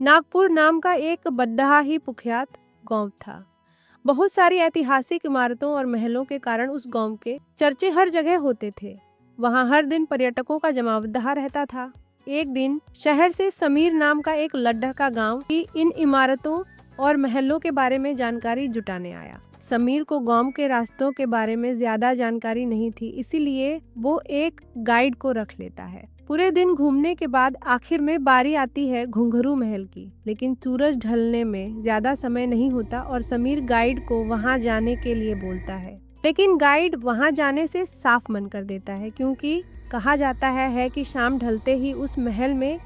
नागपुर नाम का एक बड़ा ही कुख्यात गांव था। बहुत सारी ऐतिहासिक इमारतों और महलों के कारण उस गांव के चर्चे हर जगह होते थे। वहां हर दिन पर्यटकों का जमावड़ा रहता था। एक दिन शहर से समीर नाम का एक लड़का गांव की इन इमारतों और महलों के बारे में जानकारी जुटाने आया। समीर को गांव के रास्तों के बारे में ज्यादा जानकारी नहीं थी, इसीलिए वो एक गाइड को रख लेता है। पूरे दिन घूमने के बाद आखिर में बारी आती है घुंघरू महल की, लेकिन सूरज ढलने में ज्यादा समय नहीं होता और समीर गाइड को वहां जाने के लिए बोलता है। लेकिन गाइड वहां जाने से साफ मन कर देता है, क्योंकि कहा जाता है कि शाम ढलते ही उस महल में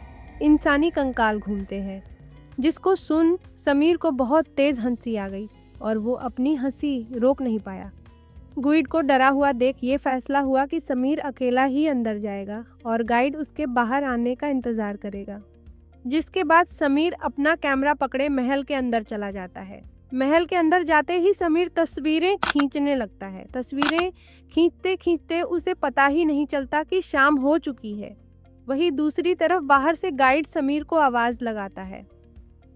इंसानी कंकाल घूमते हैं। जिसको सुन समीर को बहुत तेज हंसी आ गई और वो अपनी हंसी रोक नहीं पाया। गाइड को डरा हुआ देख ये फैसला हुआ कि समीर अकेला ही अंदर जाएगा और गाइड उसके बाहर आने का इंतजार करेगा। जिसके बाद समीर अपना कैमरा पकड़े महल के अंदर चला जाता है। महल के अंदर जाते ही समीर तस्वीरें खींचने लगता है। तस्वीरें खींचते खींचते उसे पता ही नहीं चलता कि शाम हो चुकी है। वहीं दूसरी तरफ बाहर से गाइड समीर को आवाज लगाता है,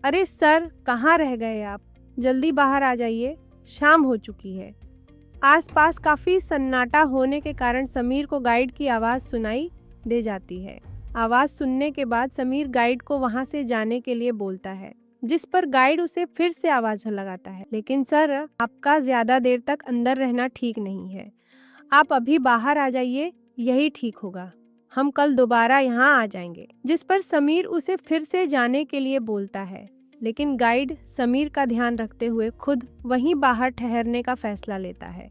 अरे सर, कहाँ रह गए आप? जल्दी बाहर आ जाइए, शाम हो चुकी है। आसपास काफी सन्नाटा होने के कारण समीर को गाइड की आवाज सुनाई दे जाती है। आवाज सुनने के बाद समीर गाइड को वहां से जाने के लिए बोलता है, जिस पर गाइड उसे फिर से आवाज लगाता है, लेकिन सर, आपका ज्यादा देर तक अंदर रहना ठीक नहीं है। आप अभी बाहर आ जाइए, यही ठीक होगा। हम कल दोबारा यहाँ आ जाएंगे। जिस पर समीर उसे फिर से जाने के लिए बोलता है, लेकिन गाइड समीर का ध्यान रखते हुए खुद वहीं बाहर ठहरने का फैसला लेता है।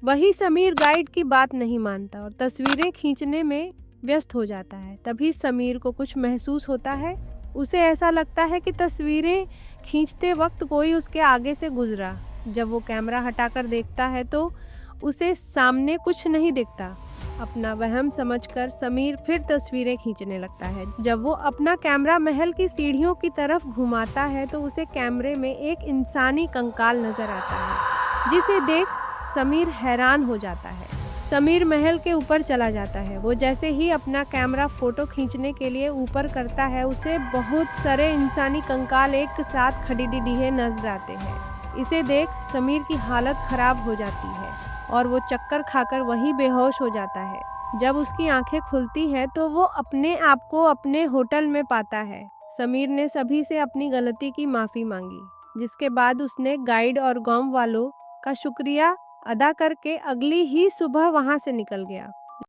वही समीर गाइड की बात नहीं मानता और तस्वीरें खींचने में व्यस्त हो जाता है। तभी समीर को कुछ महसूस होता है। उसे ऐसा लगता है कि तस्वीरें खींचते वक्त कोई उसके आगे से गुजरा। जब वो कैमरा हटाकर देखता है तो उसे सामने कुछ नहीं दिखता। अपना वहम समझकर समीर फिर तस्वीरें खींचने लगता है। जब वो अपना कैमरा महल की सीढ़ियों की तरफ घुमाता है तो उसे कैमरे में एक इंसानी कंकाल नजर आता है, जिसे देख समीर हैरान हो जाता है। समीर महल के ऊपर चला जाता है। वो जैसे ही अपना कैमरा फोटो खींचने के लिए ऊपर करता है, उसे बहुत सारे इंसानी कंकाल एक साथ खड़ीडिहे नजर आते हैं। इसे देख समीर की हालत खराब हो जाती है और वो चक्कर खाकर वहीं बेहोश हो जाता है। जब उसकी आंखें खुलती है तो वो अपने आप को अपने होटल में पाता है। समीर ने सभी से अपनी गलती की माफी मांगी, जिसके बाद उसने गाइड और गांव वालों का शुक्रिया अदा करके अगली ही सुबह वहां से निकल गया।